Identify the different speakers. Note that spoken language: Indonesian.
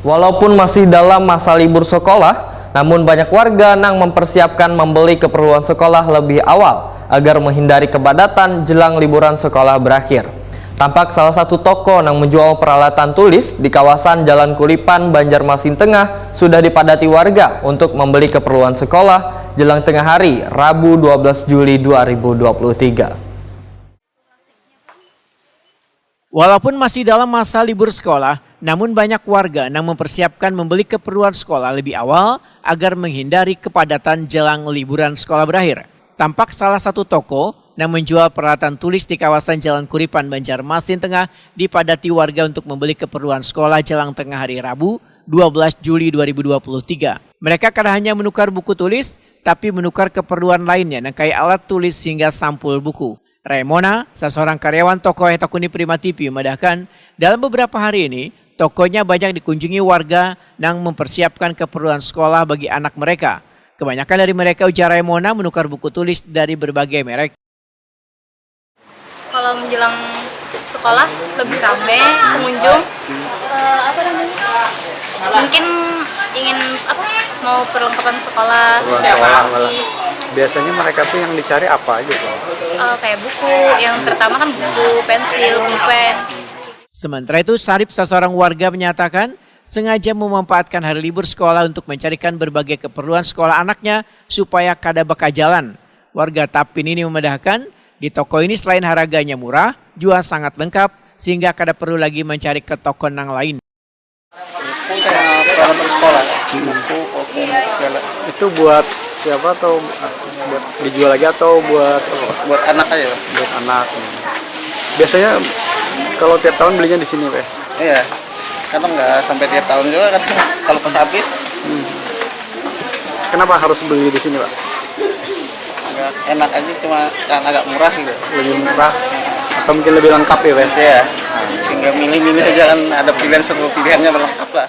Speaker 1: Walaupun masih dalam masa libur sekolah, namun banyak warga yang mempersiapkan membeli keperluan sekolah lebih awal agar menghindari kepadatan jelang liburan sekolah berakhir. Tampak salah satu toko yang menjual peralatan tulis di kawasan Jalan Kulipan, Banjarmasin Tengah sudah dipadati warga untuk membeli keperluan sekolah jelang tengah hari Rabu 12 Juli 2023.
Speaker 2: Walaupun masih dalam masa libur sekolah, namun banyak warga yang mempersiapkan membeli keperluan sekolah lebih awal agar menghindari kepadatan jelang liburan sekolah berakhir. Tampak salah satu toko yang menjual peralatan tulis di kawasan Jalan Kuripan, Banjarmasin Tengah dipadati warga untuk membeli keperluan sekolah jelang tengah hari Rabu 12 Juli 2023. Mereka tidak hanya menukar buku tulis, tapi menukar keperluan lainnya yang kayak alat tulis hingga sampul buku. Raimona, seorang karyawan toko Hetakuni Prima TV, memedahkan dalam beberapa hari ini tokonya banyak dikunjungi warga yang mempersiapkan keperluan sekolah bagi anak mereka. Kebanyakan dari mereka, ujar Raimona, menukar buku tulis dari berbagai merek.
Speaker 3: Kalau menjelang sekolah lebih ramai pengunjung, mungkin ingin mau perlengkapan sekolah.
Speaker 4: Biasanya mereka tuh yang dicari apa aja tuh?
Speaker 3: Kayak buku, yang pertama kan buku, pensil, pulpen.
Speaker 2: Sementara itu, Sarip, seorang warga, menyatakan sengaja memanfaatkan hari libur sekolah untuk mencarikan berbagai keperluan sekolah anaknya supaya kada bakal jalan. Warga Tapin ini memedahkan di toko ini selain harganya murah, juga sangat lengkap sehingga kada perlu lagi mencari ke toko yang lain.
Speaker 4: Kayak peralatan sekolah, buku, pulpen, segala. Itu buat siapa atau buat dijual lagi atau buat anak aja? Buat anak. Biasanya kalau tiap tahun belinya di sini, Pak?
Speaker 5: Iya, kadang nggak sampai tiap tahun juga, kadang kalau pas habis.
Speaker 4: Kenapa harus beli di sini, Pak?
Speaker 5: Agak enak aja, cuma kan agak murah gitu.
Speaker 4: Lebih murah atau mungkin lebih lengkap ya, Pak?
Speaker 5: Iya, sehingga milih-milih aja kan, ada pilihan, seluruh pilihannya lengkap lah.